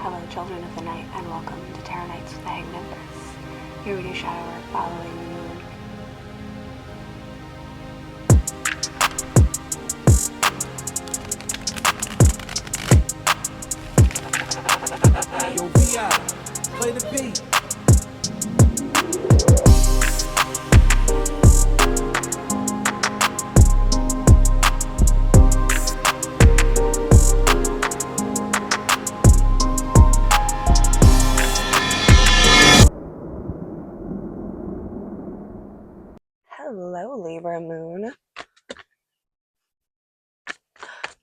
Hello, children of the night, and welcome to Tarot Nights with the Hanged Empress. Here we do shadow work following the moon. Yo, VI, play the beat. Hello, Libra moon.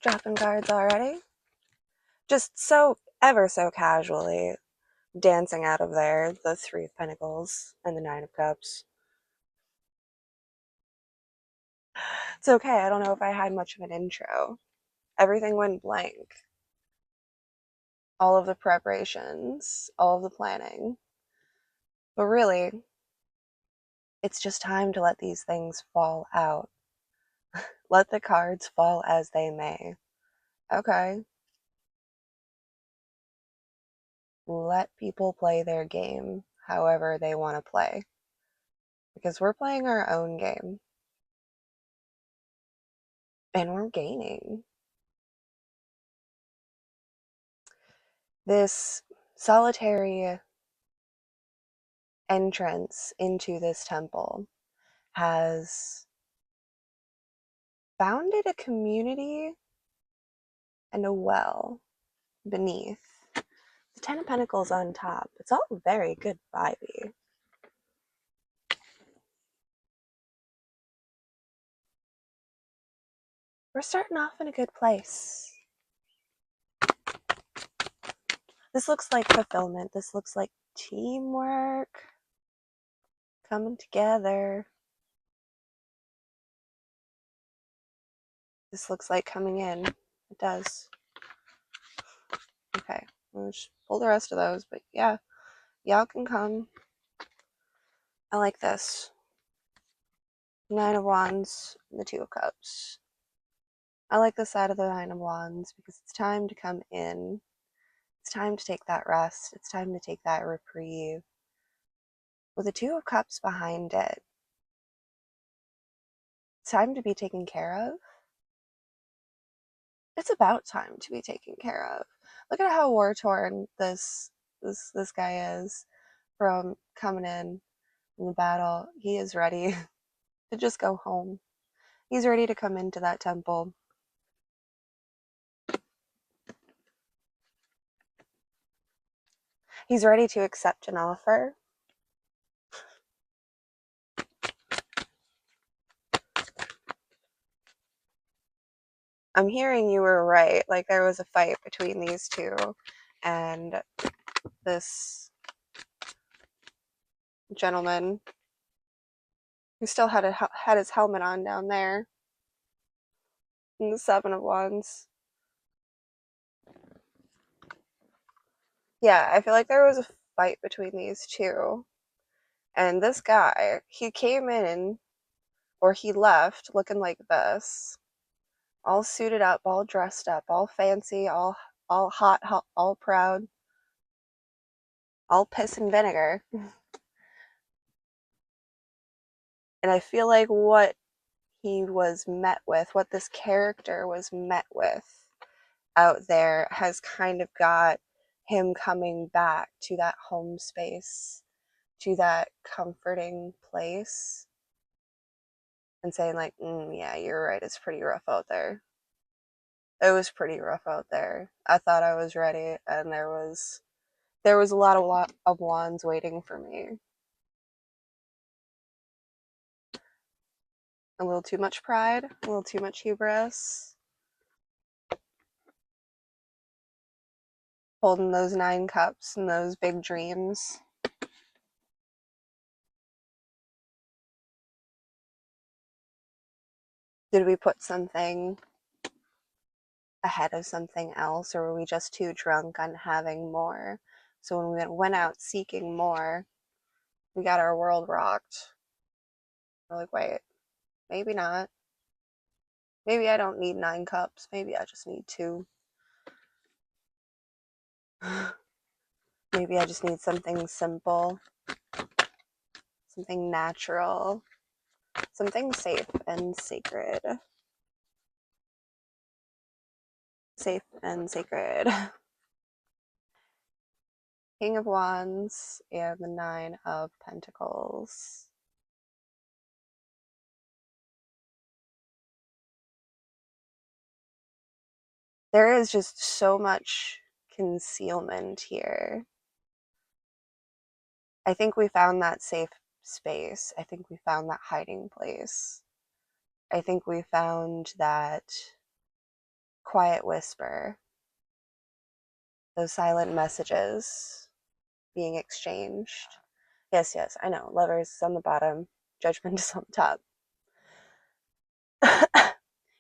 Dropping cards already? Just so ever so casually dancing out of there the Three of Pentacles and the Nine of Cups. It's okay, I don't know if I had much of an intro. Everything went blank. All of the preparations, all of the planning. But really, it's just time to let these things fall out. Let the cards fall as they may. Okay. Let people play their game however they want to play. Because we're playing our own game. And we're gaining. This solitary entrance into this temple has founded a community and a well beneath. The Ten of Pentacles on top. It's all very good vibey. We're starting off in a good place. This looks like fulfillment. This looks like teamwork. Coming together. This looks like coming in. It does. Okay. I'll just pull the rest of those, but yeah. Y'all can come. I like this. Nine of Wands and the Two of Cups. I like the side of the Nine of Wands because it's time to come in. It's time to take that rest. It's time to take that reprieve. With the Two of Cups behind it, it's time to be taken care of. It's about time to be taken care of. Look at how war-torn this guy is from coming in the battle. He is ready to just go home. He's ready to come into that temple. He's ready to accept an offer. I'm hearing you were right. Like there was a fight between these two, and this gentleman who still had his helmet on down there, and the Seven of Wands. Yeah, I feel like there was a fight between these two, and this guy, he came in, or he left looking like this, all suited up, all dressed up, all fancy, all hot, all proud, all piss and vinegar. And I feel like what he was met with, what this character was met with out there, has kind of got him coming back to that home space, to that comforting place, and saying like, yeah, you're right, it's pretty rough out there. It was pretty rough out there. I thought I was ready, and there was a lot of wands waiting for me. A little too much pride, a little too much hubris. Holding those 9 cups and those big dreams. Did we put something ahead of something else, or were we just too drunk on having more? So when we went out seeking more, we got our world rocked. We're like, wait, maybe not. Maybe I don't need 9 cups. Maybe I just need 2. Maybe I just need something simple, something natural, something safe and sacred. Safe and sacred. King of Wands and the Nine of Pentacles. There is just so much concealment here. I think we found that safe space. I think we found that hiding place. I think we found that quiet whisper, those silent messages being exchanged. Yes, yes, I know. Lovers is on the bottom, judgment is on the top.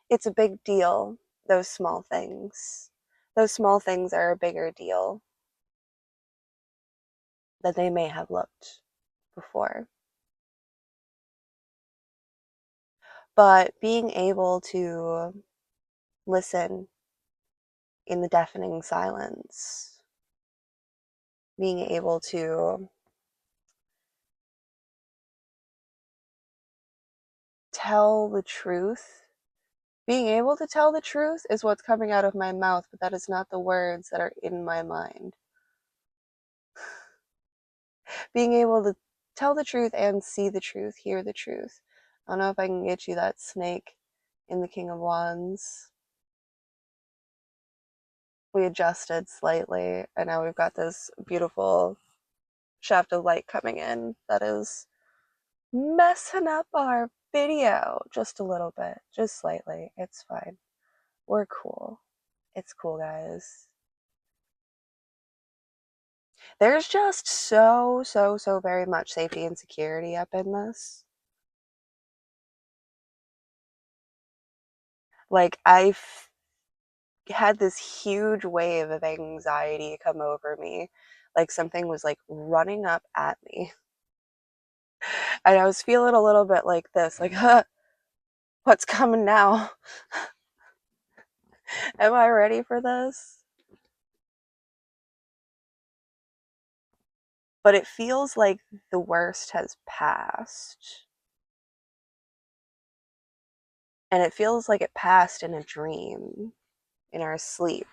It's a big deal, those small things. Those small things are a bigger deal than they may have looked before. But being able to listen in the deafening silence, being able to tell the truth, being able to tell the truth is what's coming out of my mouth, but that is not the words that are in my mind. Being able to tell the truth and see the truth, hear the truth. I don't know if I can get you that snake in the King of Wands. We adjusted slightly, and now we've got this beautiful shaft of light coming in that is messing up our video just a little bit, just slightly. It's fine. We're cool. It's cool, guys. There's just so very much safety and security up in this. Like, I've had this huge wave of anxiety come over me. Like, something was like running up at me. And I was feeling a little bit like this, like, huh, what's coming now? Am I ready for this? But it feels like the worst has passed. And it feels like it passed in a dream, in our sleep.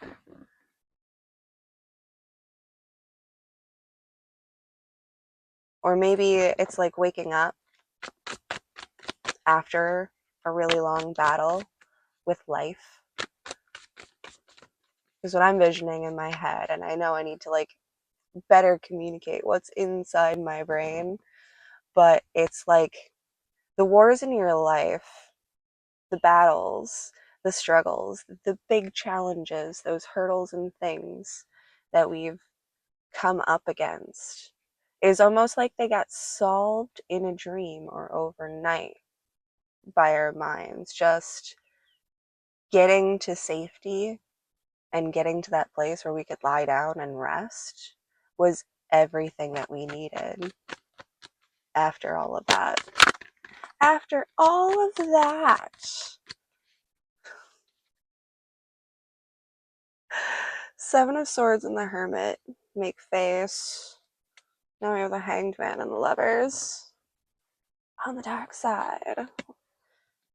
Or maybe it's like waking up after a really long battle with life. Is what I'm visioning in my head. And I know I need to like better communicate what's inside my brain. But it's like the wars in your life, the battles, the struggles, the big challenges, those hurdles and things that we've come up against is almost like they got solved in a dream or overnight by our minds. Just getting to safety and getting to that place where we could lie down and rest was everything that we needed after all of that. After all of that, Seven of Swords and the Hermit make face. Now we have the Hanged Man and the Lovers on the dark side.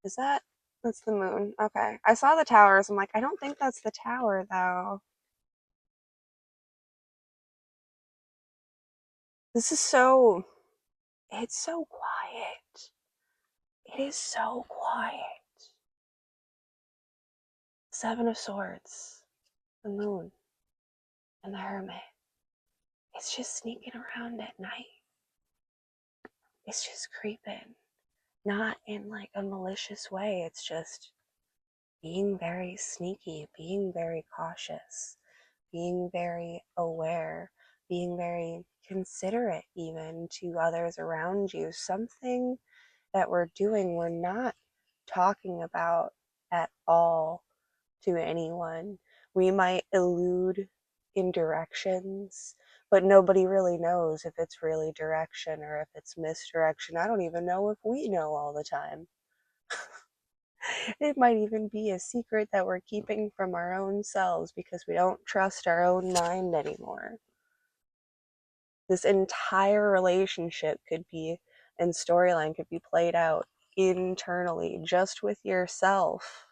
Is that? That's the moon. Okay. I saw the towers. I'm like, I don't think that's the tower, though. This is so. It's so quiet. It is so quiet. Seven of Swords, the moon, and the Hermit. It's just sneaking around at night. It's just creeping. Not in like a malicious way. It's just being very sneaky, being very cautious, being very aware, being very considerate even to others around you. Something that we're doing, we're not talking about at all to anyone. We might elude in directions, but nobody really knows if it's really direction or if it's misdirection. I don't even know if we know all the time. It might even be a secret that we're keeping from our own selves because we don't trust our own mind anymore. This entire relationship could be and storyline could be played out internally, just with yourself,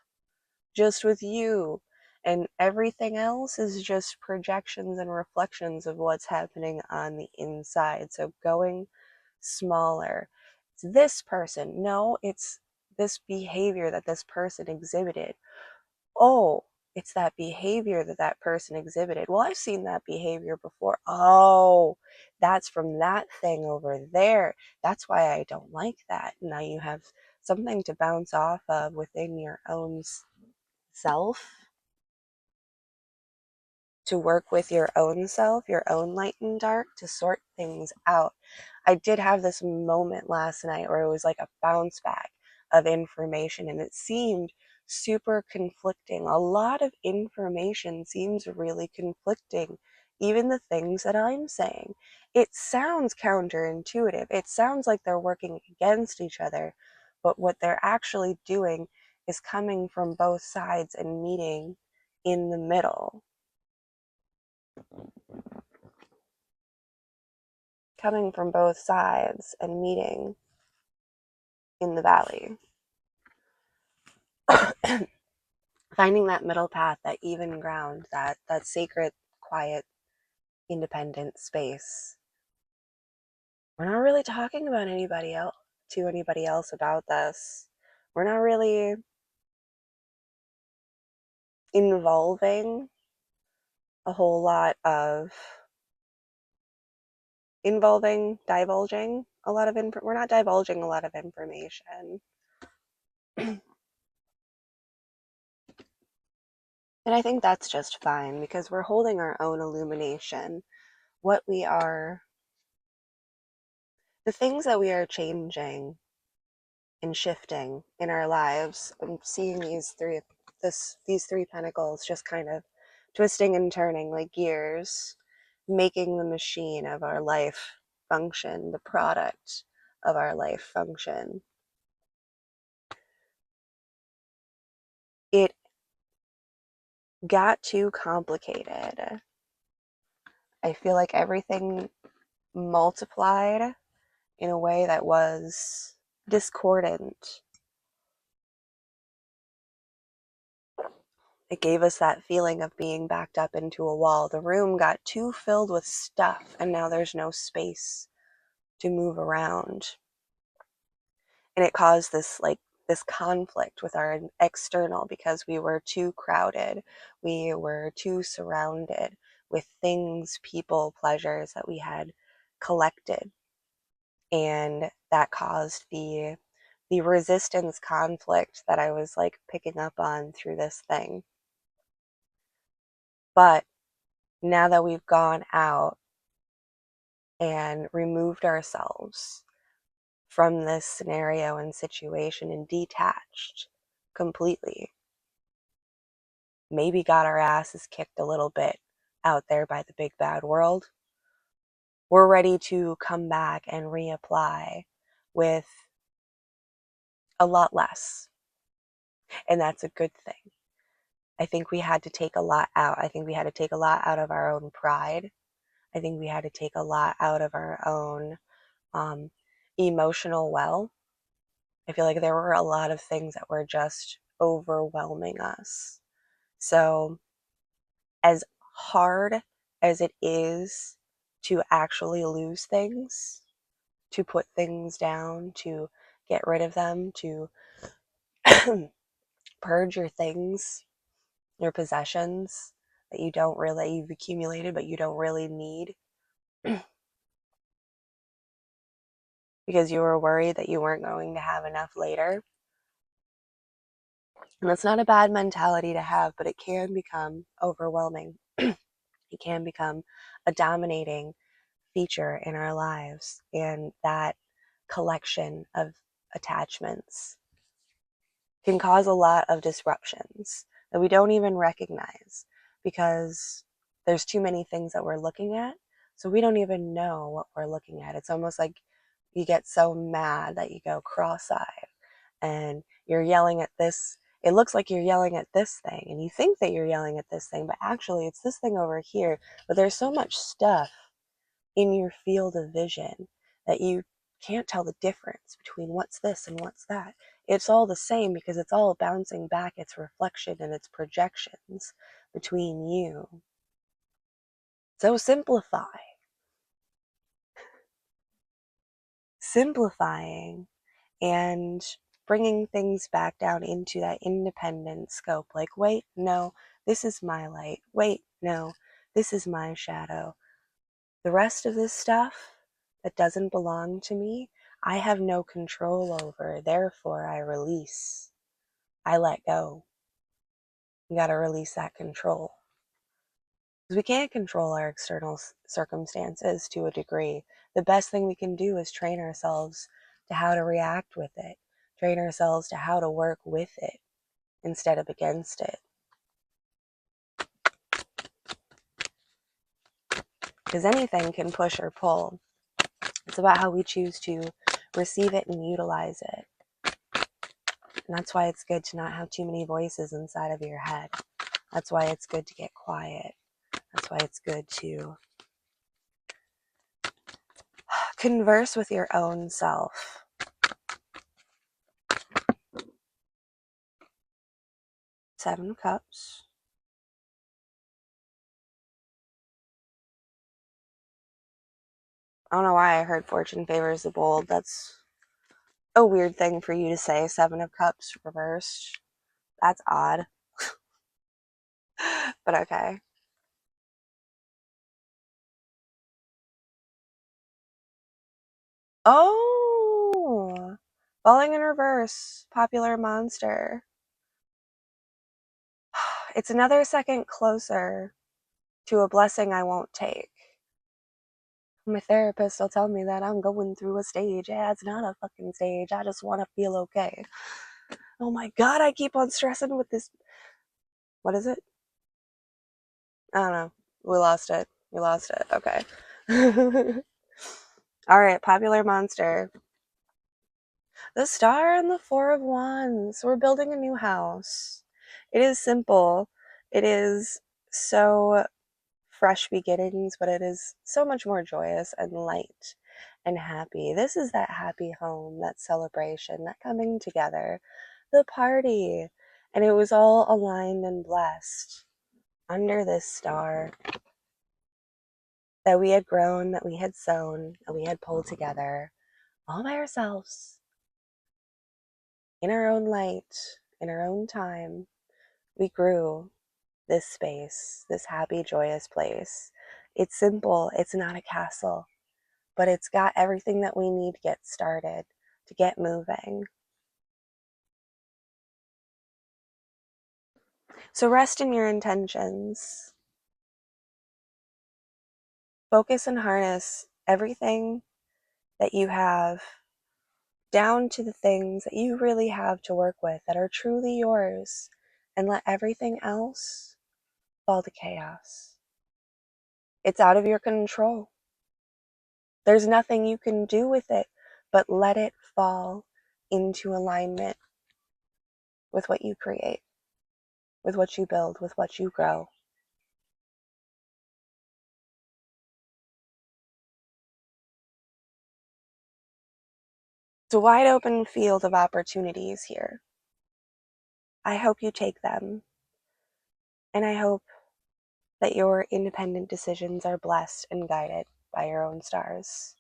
just with you. And everything else is just projections and reflections of what's happening on the inside. So going smaller. It's this person. No, it's this behavior that this person exhibited. Oh, it's that behavior that that person exhibited. Well, I've seen that behavior before. Oh, that's from that thing over there. That's why I don't like that. Now you have something to bounce off of within your own self, to work with your own self, your own light and dark, to sort things out. I did have this moment last night where it was like a bounce back of information, and it seemed super conflicting. A lot of information seems really conflicting, even the things that I'm saying. It sounds counterintuitive. It sounds like they're working against each other, but what they're actually doing is coming from both sides and meeting in the middle. Coming from both sides and meeting in the valley. Finding that middle path, that even ground, that sacred, quiet, independent space. We're not really talking about anybody else about this. We're not really involving a whole lot of divulging a lot of we're not divulging a lot of information. And I think that's just fine because we're holding our own illumination. What we are, the things that we are changing and shifting in our lives. I'm seeing these three pentacles just kind of twisting and turning like gears, making the machine of our life function, the product of our life function. It got too complicated. I feel like everything multiplied in a way that was discordant. It gave us that feeling of being backed up into a wall. The room got too filled with stuff, and now there's no space to move around. And it caused this conflict with our external because we were too crowded. We were too surrounded with things, people, pleasures that we had collected. And that caused the resistance conflict that I was like picking up on through this thing. But now that we've gone out and removed ourselves from this scenario and situation and detached completely, maybe got our asses kicked a little bit out there by the big bad world, we're ready to come back and reapply with a lot less. And that's a good thing. I think we had to take a lot out. I think we had to take a lot out of our own pride. I think we had to take a lot out of our own um, emotional well. I feel like there were a lot of things that were just overwhelming us. So, as hard as it is to actually lose things, to put things down, to get rid of them, to purge your things, your possessions that you've accumulated but you don't really need because you were worried that you weren't going to have enough later. And that's not a bad mentality to have, but it can become overwhelming. It can become a dominating feature in our lives. And that collection of attachments can cause a lot of disruptions that we don't even recognize because there's too many things that we're looking at. So we don't even know what we're looking at. It's almost like you get so mad that you go cross-eyed and you're yelling at this. It looks like you're yelling at this thing and you think that you're yelling at this thing, but actually it's this thing over here. But there's so much stuff in your field of vision that you can't tell the difference between what's this and what's that. It's all the same because it's all bouncing back its reflection and its projections between you. So simplifying and bringing things back down into that independent scope. Like, wait, no, this is my light. Wait, no, this is my shadow. The rest of this stuff that doesn't belong to me, I have no control over. Therefore, I release. I let go. You got to release that control. Because we can't control our external circumstances to a degree. The best thing we can do is train ourselves to how to react with it, train ourselves to how to work with it instead of against it. Because anything can push or pull. It's about how we choose to receive it and utilize it. And that's why it's good to not have too many voices inside of your head. That's why it's good to get quiet. That's why it's good to converse with your own self. Seven of Cups. I don't know why I heard fortune favors the bold. That's a weird thing for you to say. Seven of Cups reversed. That's odd. But okay. Oh! Falling in reverse. Popular monster. It's another second closer to a blessing I won't take. My therapist will tell me that I'm going through a stage. Yeah, it's not a fucking stage. I just want to feel okay. Oh my god, I keep on stressing with this. What is it? I don't know. We lost it. We lost it. Okay. All right, popular monster. The Star and the Four of Wands. We're building a new house. It is simple. It is so fresh beginnings, but it is so much more joyous and light and happy. This is that happy home, that celebration, that coming together, the party. And it was all aligned and blessed under this star that we had grown, that we had sown, that we had pulled together all by ourselves in our own light, in our own time. We grew this space, this happy, joyous place. It's simple, it's not a castle, but it's got everything that we need to get started, to get moving. So rest in your intentions. Focus and harness everything that you have down to the things that you really have to work with that are truly yours, and let everything else fall to chaos. It's out of your control. There's nothing you can do with it but let it fall into alignment with what you create, with what you build, with what you grow. It's a wide open field of opportunities here. I hope you take them, and I hope that your independent decisions are blessed and guided by your own stars.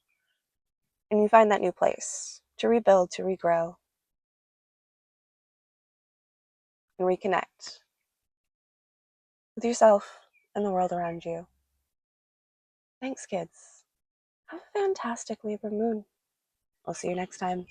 And you find that new place to rebuild, to regrow, and reconnect with yourself and the world around you. Thanks, kids. Have a fantastic Libra moon. I'll see you next time.